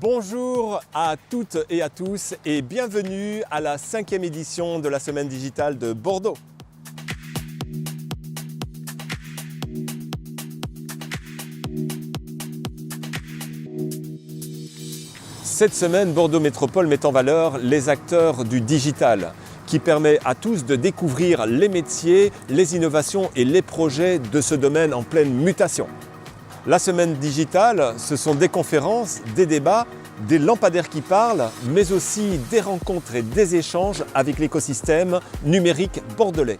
Bonjour à toutes et à tous et bienvenue à la 5e édition de la Semaine Digitale de Bordeaux. Cette semaine, Bordeaux Métropole met en valeur les acteurs du digital, qui permet à tous de découvrir les métiers, les innovations et les projets de ce domaine en pleine mutation. La Semaine Digitale, ce sont des conférences, des débats, des lampadaires qui parlent, mais aussi des rencontres et des échanges avec l'écosystème numérique bordelais.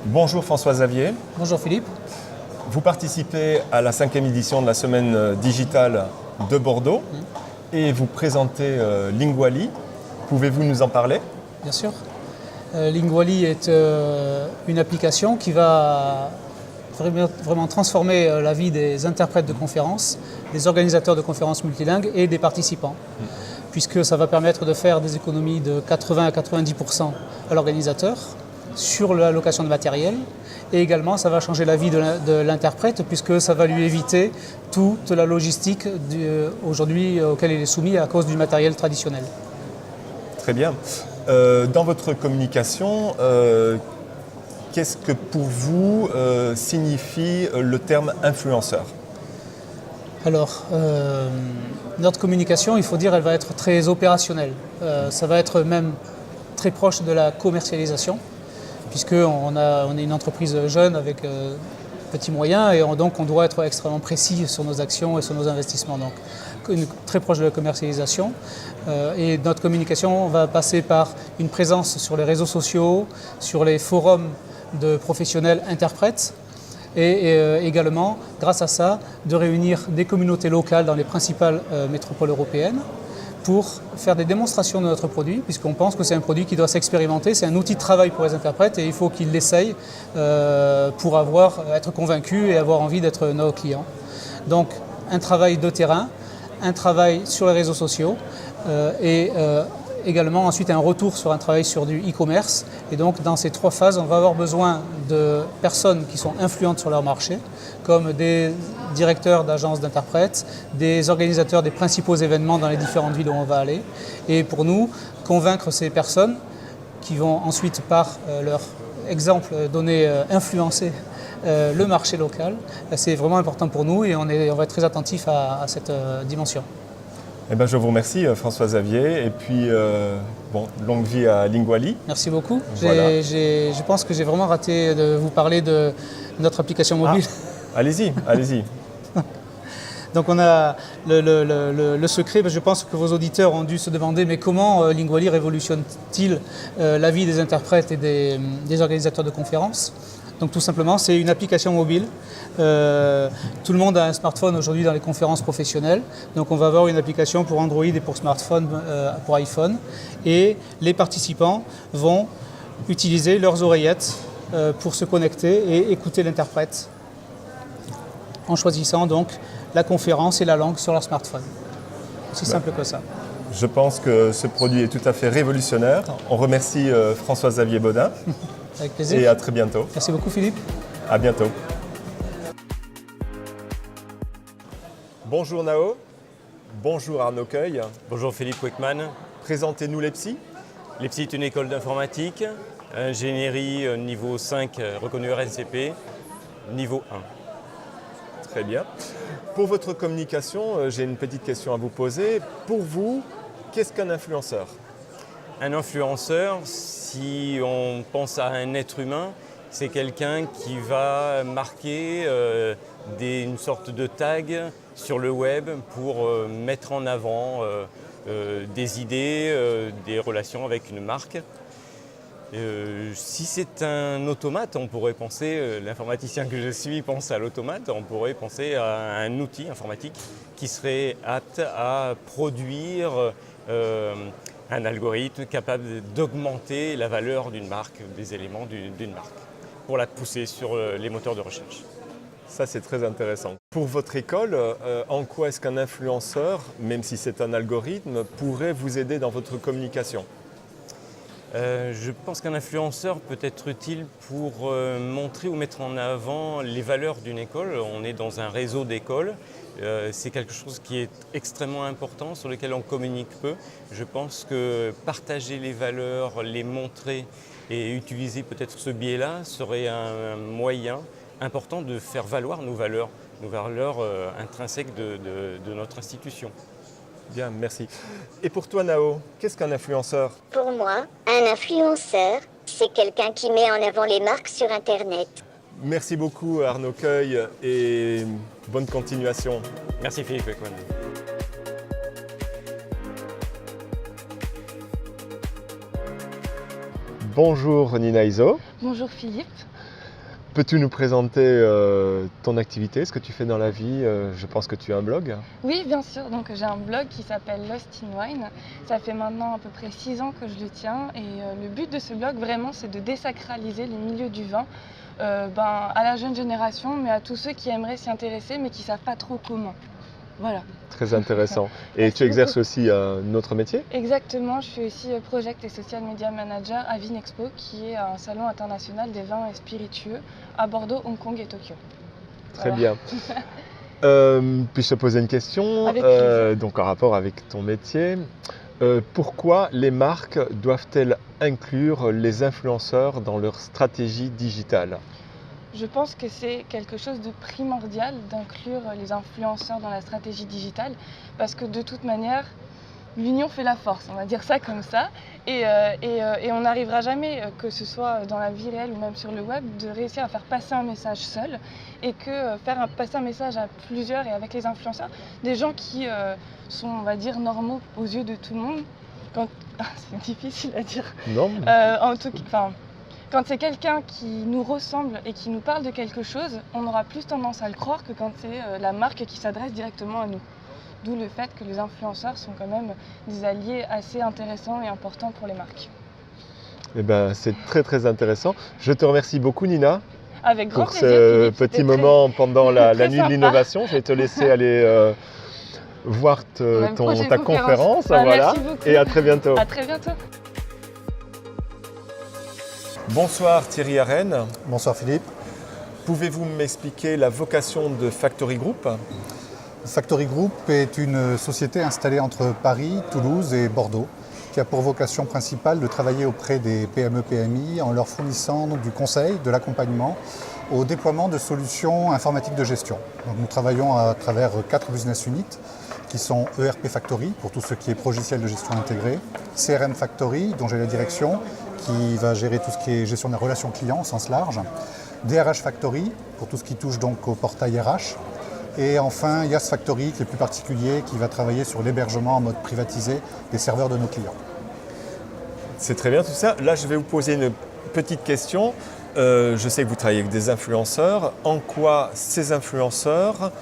Bonjour François Xavier. Bonjour Philippe. Vous participez à la 5e édition de la Semaine Digitale de Bordeaux et vous présentez Linguali. Pouvez-vous nous en parler? Bien sûr. Linguali est une application qui va vraiment transformer la vie des interprètes de conférences, des organisateurs de conférences multilingues et des participants, puisque ça va permettre de faire des économies de 80 à 90% à l'organisateur sur l'allocation de matériel, et également ça va changer la vie de l'interprète, puisque ça va lui éviter toute la logistique aujourd'hui auquel il est soumis à cause du matériel traditionnel. Très bien. Dans votre communication, qu'est-ce que pour vous signifie le terme influenceur? Alors, notre communication, il faut dire, elle va être très opérationnelle. Ça va être même très proche de la commercialisation, puisqu'on est une entreprise jeune avec petits moyens, et donc on doit être extrêmement précis sur nos actions et sur nos investissements. Donc, très proche de la commercialisation. Et notre communication va passer par une présence sur les réseaux sociaux, sur les forums de professionnels interprètes, et également, grâce à ça, de réunir des communautés locales dans les principales métropoles européennes pour faire des démonstrations de notre produit, puisqu'on pense que c'est un produit qui doit s'expérimenter, c'est un outil de travail pour les interprètes et il faut qu'ils l'essayent pour être convaincus et avoir envie d'être nos clients. Donc, un travail de terrain, un travail sur les réseaux sociaux et également ensuite un retour sur un travail sur du e-commerce. Et donc dans ces trois phases, on va avoir besoin de personnes qui sont influentes sur leur marché, comme des directeurs d'agences d'interprètes, des organisateurs des principaux événements dans les différentes villes où on va aller. Et pour nous, convaincre ces personnes qui vont ensuite par leur exemple influencer le marché local, c'est vraiment important pour nous et on va être très attentif à cette dimension. Eh bien, je vous remercie François Xavier et puis longue vie à Linguali. Merci beaucoup. Voilà. Je pense que j'ai vraiment raté de vous parler de notre application mobile. Ah, allez-y, allez-y. Donc on a le secret, je pense que vos auditeurs ont dû se demander mais comment Linguali révolutionne-t-il la vie des interprètes et des organisateurs de conférences. Donc tout simplement, c'est une application mobile. Tout le monde a un smartphone aujourd'hui dans les conférences professionnelles. Donc on va avoir une application pour Android et pour smartphone, pour iPhone. Et les participants vont utiliser leurs oreillettes pour se connecter et écouter l'interprète en choisissant donc la conférence et la langue sur leur smartphone. Aussi simple que ça. Je pense que ce produit est tout à fait révolutionnaire. On remercie François-Xavier Baudin. Avec plaisir. Et à très bientôt. Merci beaucoup Philippe. À bientôt. Bonjour Nao. Bonjour Arnaud Cueil. Bonjour Philippe Wickman. Présentez-nous l'EPSI. L'EPSI est une école d'informatique, ingénierie niveau 5 reconnue RNCP, niveau 1. Très bien. Pour votre communication, j'ai une petite question à vous poser. Pour vous, qu'est-ce qu'un influenceur ? Un influenceur, si on pense à un être humain, c'est quelqu'un qui va marquer une sorte de tag sur le web pour mettre en avant des idées, des relations avec une marque. Si c'est un automate, on pourrait penser, l'informaticien que je suis pense à l'automate, on pourrait penser à un outil informatique qui serait apte à produire un algorithme capable d'augmenter la valeur d'une marque, des éléments d'une marque, pour la pousser sur les moteurs de recherche. Ça, c'est très intéressant. Pour votre école, en quoi est-ce qu'un influenceur, même si c'est un algorithme, pourrait vous aider dans votre communication ? Je pense qu'un influenceur peut être utile pour montrer ou mettre en avant les valeurs d'une école. On est dans un réseau d'écoles. C'est quelque chose qui est extrêmement important, sur lequel on communique peu. Je pense que partager les valeurs, les montrer et utiliser peut-être ce biais-là serait un moyen important de faire valoir nos valeurs intrinsèques de notre institution. Bien, merci. Et pour toi, Nao, qu'est-ce qu'un influenceur? Pour moi, un influenceur, c'est quelqu'un qui met en avant les marques sur Internet. Merci beaucoup, Arnaud Cueil, et bonne continuation. Merci Philippe Ekman. Bonjour, Nina Iso. Bonjour Philippe. Peux-tu nous présenter ton activité, ce que tu fais dans la vie? Je pense que tu as un blog. Oui, bien sûr. Donc j'ai un blog qui s'appelle Lost in Wine. Ça fait maintenant à peu près 6 ans que je le tiens. Et le but de ce blog, vraiment, c'est de désacraliser les milieux du vin à la jeune génération, mais à tous ceux qui aimeraient s'y intéresser, mais qui ne savent pas trop comment. Voilà. Très intéressant. Et Merci tu exerces beaucoup. aussi un autre métier? Exactement. Je suis aussi Project et Social Media Manager à Vinexpo, qui est un salon international des vins et spiritueux à Bordeaux, Hong Kong et Tokyo. Très Voilà. bien. Puis-je te poser une question? Avec plaisir. Donc en rapport avec ton métier. Pourquoi les marques doivent-elles inclure les influenceurs dans leur stratégie digitale? Je pense que c'est quelque chose de primordial d'inclure les influenceurs dans la stratégie digitale parce que de toute manière, l'union fait la force, on va dire ça comme ça. Et on n'arrivera jamais, que ce soit dans la vie réelle ou même sur le web, de réussir à faire passer un message seul et que passer un message à plusieurs et avec les influenceurs, des gens qui sont, on va dire, normaux aux yeux de tout le monde. C'est difficile à dire. Non? En tout cas, quand c'est quelqu'un qui nous ressemble et qui nous parle de quelque chose, on aura plus tendance à le croire que quand c'est la marque qui s'adresse directement à nous. D'où le fait que les influenceurs sont quand même des alliés assez intéressants et importants pour les marques. Eh ben, c'est très très intéressant. Je te remercie beaucoup, Nina, Avec grand pour plaisir, ce Philippe. petit C'était moment pendant la très nuit de sympa. l'innovation. Je vais te laisser aller voir Même prochaine ta conférence. conférence. Bah, Voilà. merci beaucoup. Et à très bientôt. À très bientôt. Bonsoir Thierry Arène. Bonsoir Philippe. Pouvez-vous m'expliquer la vocation de Factory Group? Factory Group est une société installée entre Paris, Toulouse et Bordeaux qui a pour vocation principale de travailler auprès des PME-PMI en leur fournissant du conseil, de l'accompagnement au déploiement de solutions informatiques de gestion. Donc nous travaillons à travers 4 business units qui sont ERP Factory pour tout ce qui est logiciel de gestion intégré, CRM Factory dont j'ai la direction qui va gérer tout ce qui est gestion des relations clients au sens large, DRH Factory pour tout ce qui touche donc au portail RH, et enfin YAS Factory qui est plus particulier, qui va travailler sur l'hébergement en mode privatisé des serveurs de nos clients. C'est très bien tout ça. Là, je vais vous poser une petite question. Je sais que vous travaillez avec des influenceurs. En quoi ces influenceurs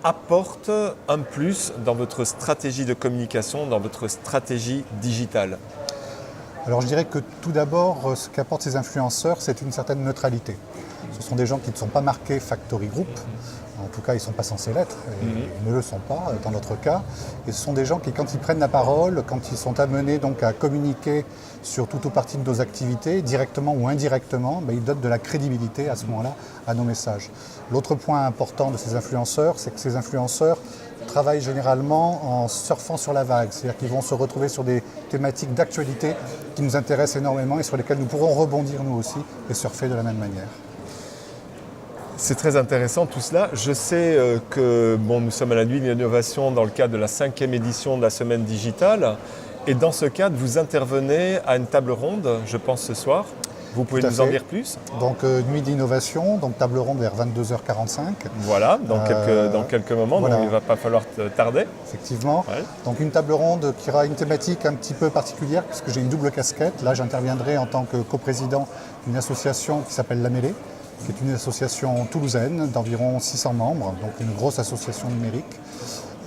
apportent un plus dans votre stratégie de communication, dans votre stratégie digitale? Alors je dirais que tout d'abord, ce qu'apportent ces influenceurs, c'est une certaine neutralité. Ce sont des gens qui ne sont pas marqués Factory Group, en tout cas ils ne sont pas censés l'être, et ils ne le sont pas dans notre cas. Et ce sont des gens qui, quand ils prennent la parole, quand ils sont amenés donc à communiquer sur toute ou partie de nos activités, directement ou indirectement, ils donnent de la crédibilité à ce moment-là à nos messages. L'autre point important de ces influenceurs, c'est que ces influenceurs travaillent généralement en surfant sur la vague, c'est-à-dire qu'ils vont se retrouver sur des thématiques d'actualité qui nous intéressent énormément et sur lesquelles nous pourrons rebondir nous aussi et surfer de la même manière. C'est très intéressant tout cela. Je sais que nous sommes à la nuit de l'innovation dans le cadre de la 5e édition de la semaine digitale. Et dans ce cadre, vous intervenez à une table ronde, je pense ce soir. Vous pouvez Tout à nous en fait. dire plus? Donc nuit d'innovation, donc table ronde vers 22h45. Voilà, dans quelques moments, voilà. donc il ne va pas falloir tarder. Effectivement. Ouais. Donc une table ronde qui aura une thématique un petit peu particulière puisque j'ai une double casquette. Là, j'interviendrai en tant que coprésident d'une association qui s'appelle La Mêlée, qui est une association toulousaine d'environ 600 membres, donc une grosse association numérique,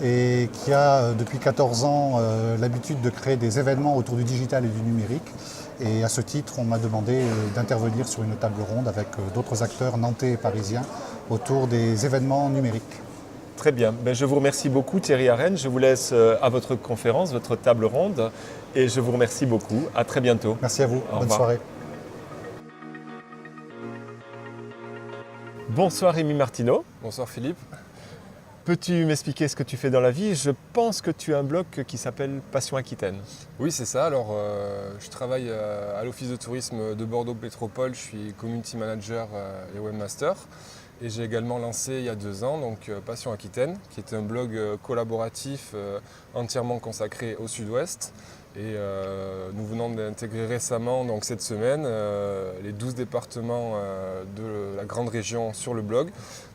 et qui a depuis 14 ans l'habitude de créer des événements autour du digital et du numérique. Et à ce titre, on m'a demandé d'intervenir sur une table ronde avec d'autres acteurs nantais et parisiens autour des événements numériques. Très bien. Ben, je vous remercie beaucoup Thierry Arène. Je vous laisse à votre conférence, votre table ronde. Et je vous remercie beaucoup. À très bientôt. Merci à vous. Au Bonne revoir. soirée. Bonsoir Rémi Martineau. Bonsoir Philippe. Peux-tu m'expliquer ce que tu fais dans la vie? Je pense que tu as un blog qui s'appelle Passion Aquitaine. Oui, c'est ça. Alors, je travaille à l'Office de tourisme de Bordeaux Métropole. Je suis community manager et webmaster. Et j'ai également lancé il y a 2 ans donc, Passion Aquitaine, qui est un blog collaboratif entièrement consacré au sud-ouest. Et nous venons d'intégrer récemment, donc cette semaine, les 12 départements de la grande région sur le blog.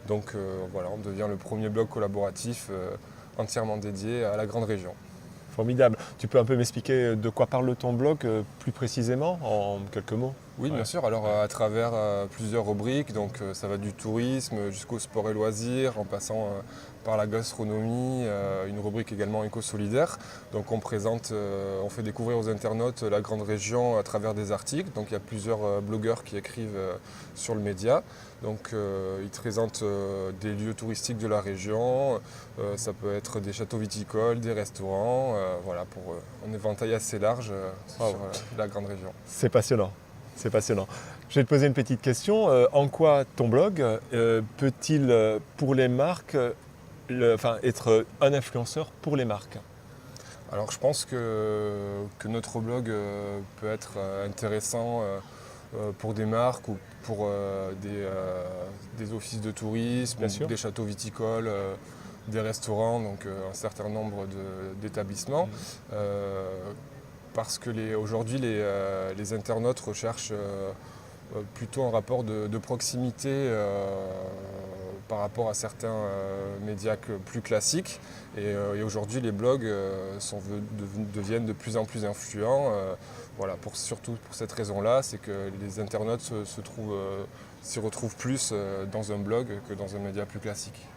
Donc voilà, on devient le premier blog collaboratif entièrement dédié à la grande région. Formidable. Tu peux un peu m'expliquer de quoi parle ton blog plus précisément, en quelques mots? Oui, bien sûr. Alors à travers plusieurs rubriques, donc ça va du tourisme jusqu'au sport et loisirs, en passant par la gastronomie, une rubrique également éco-solidaire. Donc on présente, on fait découvrir aux internautes la grande région à travers des articles. Donc il y a plusieurs blogueurs qui écrivent sur le média. Donc ils présentent des lieux touristiques de la région, ça peut être des châteaux viticoles, des restaurants, voilà, pour un éventail assez large sur la grande région. C'est passionnant. C'est passionnant. Je vais te poser une petite question. En quoi ton blog peut-il, pour les marques, être un influenceur pour les marques? Alors je pense que notre blog peut être intéressant pour des marques ou pour des offices de tourisme, ou des châteaux viticoles, des restaurants, donc un certain nombre d'établissements. Parce que aujourd'hui les internautes recherchent plutôt un rapport de proximité par rapport à certains médias plus classiques. Et aujourd'hui les blogs deviennent de plus en plus influents. Voilà, surtout pour cette raison-là, c'est que les internautes s'y retrouvent plus dans un blog que dans un média plus classique.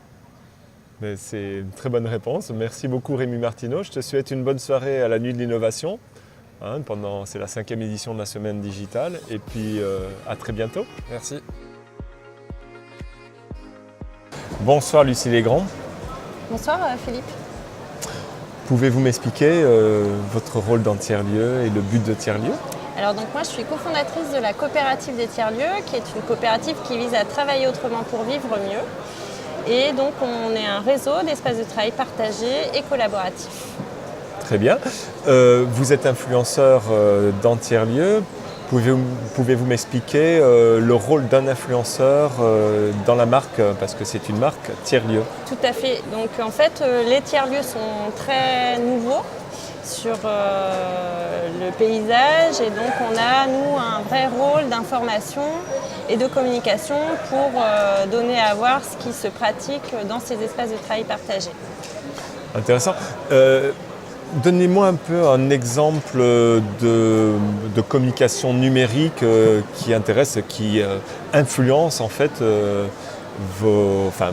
Mais c'est une très bonne réponse. Merci beaucoup Rémi Martineau. Je te souhaite une bonne soirée à la Nuit de l'Innovation. C'est la 5e édition de la Semaine Digitale. Et puis à très bientôt. Merci. Bonsoir Lucie Légrand. Bonsoir Philippe. Pouvez-vous m'expliquer votre rôle dans Tiers-Lieux et le but de Tiers-Lieux? Alors donc moi je suis cofondatrice de la coopérative des Tiers-Lieux, qui est une coopérative qui vise à travailler autrement pour vivre mieux. Et donc on est un réseau d'espaces de travail partagés et collaboratifs. Très bien. Vous êtes influenceur dans Tiers-Lieux. Pouvez-vous m'expliquer le rôle d'un influenceur dans la marque, parce que c'est une marque Tiers-Lieux? Tout à fait. Donc en fait, les Tiers-Lieux sont très nouveaux sur le paysage et donc on a, nous, un vrai rôle d'information et de communication pour donner à voir ce qui se pratique dans ces espaces de travail partagés. Intéressant. Donnez-moi un peu un exemple de communication numérique qui intéresse, qui influence en fait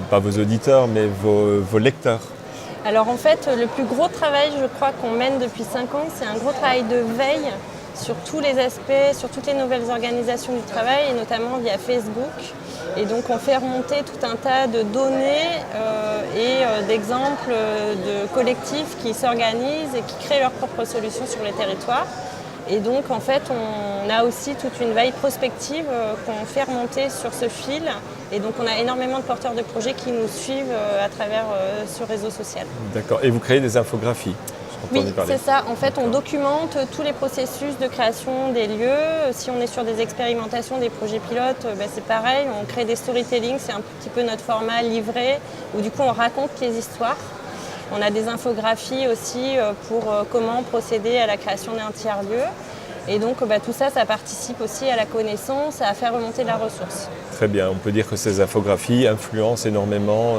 pas vos auditeurs, mais vos lecteurs. Alors en fait, le plus gros travail, je crois, qu'on mène depuis 5 ans, c'est un gros travail de veille sur tous les aspects, sur toutes les nouvelles organisations du travail, et notamment via Facebook. Et donc on fait remonter tout un tas de données et d'exemples de collectifs qui s'organisent et qui créent leurs propres solutions sur les territoires. Et donc en fait on a aussi toute une veille prospective qu'on fait remonter sur ce fil. Et donc on a énormément de porteurs de projets qui nous suivent à travers ce réseau social. D'accord. Et vous créez des infographies? Oui, c'est ça. En fait, on documente tous les processus de création des lieux. Si on est sur des expérimentations, des projets pilotes, c'est pareil. On crée des storytelling, c'est un petit peu notre format livré, où du coup on raconte les histoires. On a des infographies aussi pour comment procéder à la création d'un tiers-lieu. Et donc tout ça, ça participe aussi à la connaissance, à faire remonter la ressource. Très bien, on peut dire que ces infographies influencent énormément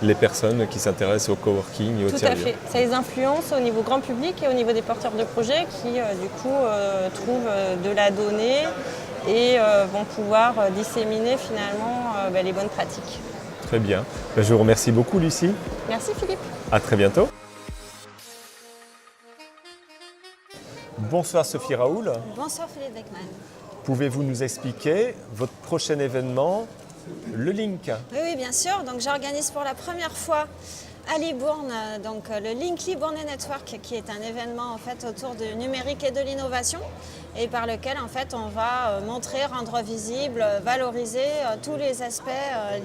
les personnes qui s'intéressent au coworking et au tiers-lieu. Tout à fait, ça les influence au niveau grand public et au niveau des porteurs de projets qui du coup trouvent de la donnée et vont pouvoir disséminer finalement les bonnes pratiques. Très bien, je vous remercie beaucoup Lucie. Merci Philippe. À très bientôt. Bonsoir Sophie Raoul. Bonsoir Philippe Beckmann. Pouvez-vous nous expliquer votre prochain événement le Link. Oui, oui, bien sûr. Donc j'organise pour la première fois à Libourne le Link Libourne Network, qui est un événement en fait autour du numérique et de l'innovation, et par lequel en fait on va montrer, rendre visible, valoriser tous les aspects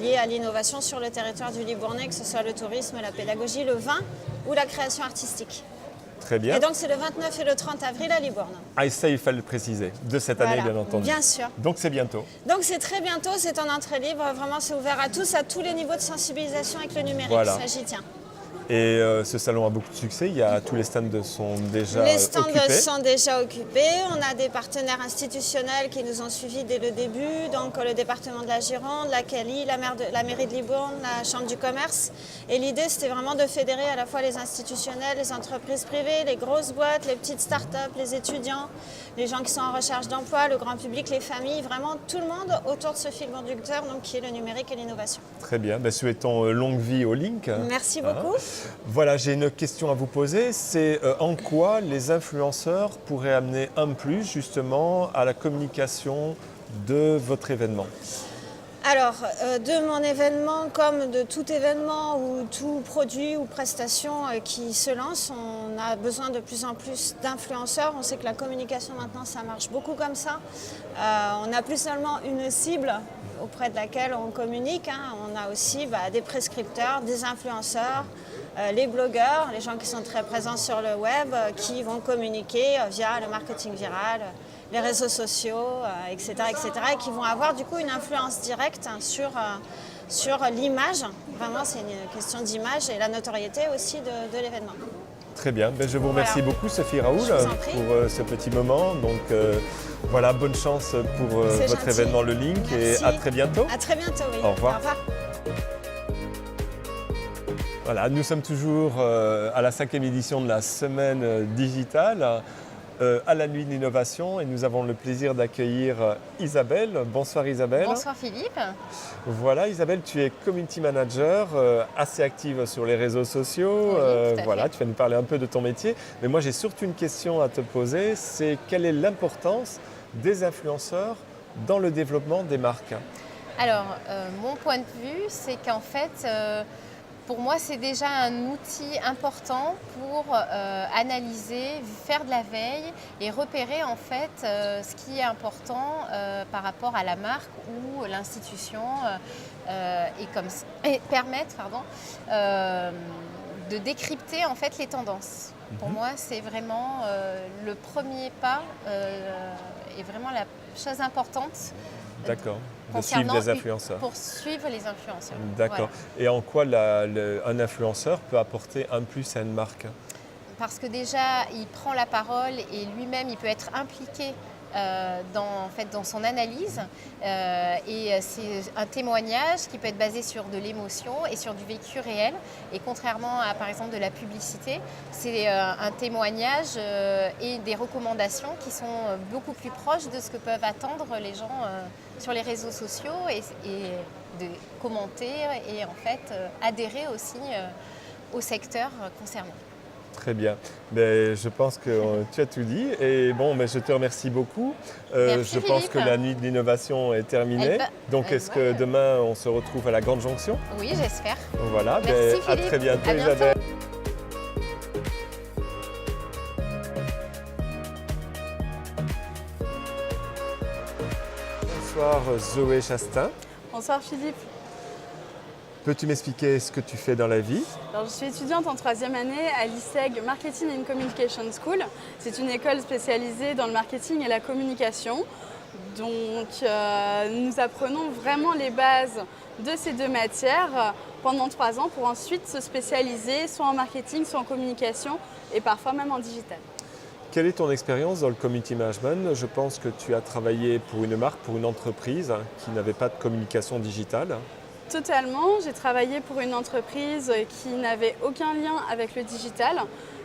liés à l'innovation sur le territoire du Libournais, que ce soit le tourisme, la pédagogie, le vin ou la création artistique. Très bien. Et donc c'est le 29 et le 30 avril à Libourne. Ah, et ça, il fallait le préciser, de cette année, bien entendu. Bien sûr. Donc c'est bientôt. Donc c'est très bientôt, c'est en entrée libre, vraiment c'est ouvert à tous les niveaux de sensibilisation avec le numérique, Voilà. ça j'y tiens. Et ce salon a beaucoup de succès, tous les stands sont déjà Les stands occupés. sont déjà occupés, on a des partenaires institutionnels qui nous ont suivis dès le début, donc le département de la Gironde, la CALI, la mairie de Libourne, la chambre du commerce. Et l'idée c'était vraiment de fédérer à la fois les institutionnels, les entreprises privées, les grosses boîtes, les petites start-up, les étudiants, les gens qui sont en recherche d'emploi, le grand public, les familles, vraiment tout le monde autour de ce fil conducteur donc, qui est le numérique et l'innovation. Très bien, souhaitons longue vie au Link. Merci beaucoup. Voilà, j'ai une question à vous poser, c'est en quoi les influenceurs pourraient amener un plus justement à la communication de votre événement? Alors, de mon événement, comme de tout événement ou tout produit ou prestation qui se lance, on a besoin de plus en plus d'influenceurs. On sait que la communication maintenant, ça marche beaucoup comme ça. On n'a plus seulement une cible auprès de laquelle on communique, hein. On a aussi des prescripteurs, des influenceurs, les blogueurs, les gens qui sont très présents sur le web, qui vont communiquer via le marketing viral, les réseaux sociaux, etc., et qui vont avoir du coup une influence directe sur l'image. Vraiment, c'est une question d'image et la notoriété aussi de l'événement. Très bien, je vous remercie beaucoup Sophie Raoul pour ce petit moment. Donc voilà, bonne chance pour votre événement Le Link. Merci. Et à très bientôt. À très bientôt, oui. Au revoir. Au revoir. Voilà, nous sommes toujours à la 5e édition de la semaine digitale, à la nuit de l'innovation, et nous avons le plaisir d'accueillir Isabelle. Bonsoir Isabelle. Bonsoir Philippe. Voilà Isabelle, tu es community manager, assez active sur les réseaux sociaux. Oui, tout à voilà, fait. tu vas nous parler un peu de ton métier. Mais moi j'ai surtout une question à te poser, c'est quelle est l'importance des influenceurs dans le développement des marques? Alors, mon point de vue, c'est qu'en fait, pour moi, c'est déjà un outil important pour analyser, faire de la veille et repérer en fait ce qui est important par rapport à la marque ou l'institution et permettre de décrypter en fait les tendances. Pour moi, c'est vraiment le premier pas et vraiment la chose importante. D'accord, de suivre les influenceurs. Pour suivre les influenceurs. D'accord. Voilà. Et en quoi un influenceur peut apporter un plus à une marque? Parce que déjà, il prend la parole et lui-même, il peut être impliqué dans son analyse. Et c'est un témoignage qui peut être basé sur de l'émotion et sur du vécu réel. Et contrairement à, par exemple, de la publicité, c'est un témoignage et des recommandations qui sont beaucoup plus proches de ce que peuvent attendre les gens sur les réseaux sociaux et de commenter et en fait adhérer aussi au secteur concerné. Très bien. Je pense que tu as tout dit. Et je te remercie beaucoup. Merci, je pense Philippe. que la nuit de l'innovation est terminée. Donc est-ce que demain on se retrouve à la Grande Jonction? Oui, j'espère. Voilà. Merci, à Philippe. très bientôt, À bientôt. Isabelle. Bonsoir Zoé Chastain. Bonsoir Philippe. Peux-tu m'expliquer ce que tu fais dans la vie? Alors, je suis étudiante en 3e année à l'ISEG Marketing and Communication School. C'est une école spécialisée dans le marketing et la communication. Donc nous apprenons vraiment les bases de ces deux matières pendant 3 ans pour ensuite se spécialiser soit en marketing, soit en communication et parfois même en digital. Quelle est ton expérience dans le community management? Je pense que tu as travaillé pour une marque, pour une entreprise qui n'avait pas de communication digitale. Totalement, j'ai travaillé pour une entreprise qui n'avait aucun lien avec le digital.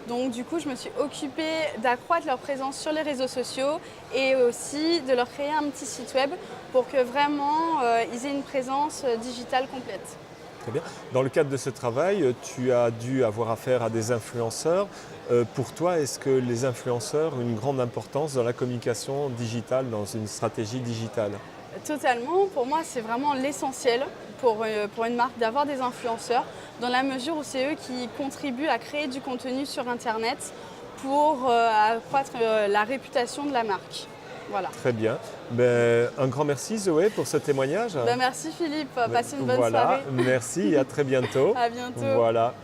Donc du coup, je me suis occupée d'accroître leur présence sur les réseaux sociaux et aussi de leur créer un petit site web pour que vraiment ils aient une présence digitale complète. Très bien. Dans le cadre de ce travail, tu as dû avoir affaire à des influenceurs. Pour toi, est-ce que les influenceurs ont une grande importance dans la communication digitale, dans une stratégie digitale? Totalement, pour moi c'est vraiment l'essentiel pour une marque d'avoir des influenceurs dans la mesure où c'est eux qui contribuent à créer du contenu sur Internet pour accroître la réputation de la marque. Voilà. Très bien. Un grand merci Zoé pour ce témoignage. Merci Philippe, passez une bonne soirée. Merci et à très bientôt. À bientôt. Voilà.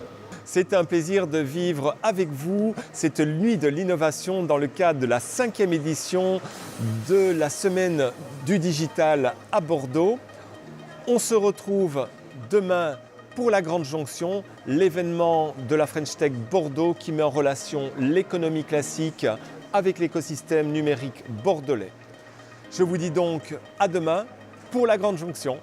C'est un plaisir de vivre avec vous cette nuit de l'innovation dans le cadre de la 5e édition de la Semaine du Digital à Bordeaux. On se retrouve demain pour la Grande Jonction, l'événement de la French Tech Bordeaux qui met en relation l'économie classique avec l'écosystème numérique bordelais. Je vous dis donc à demain pour la Grande Jonction.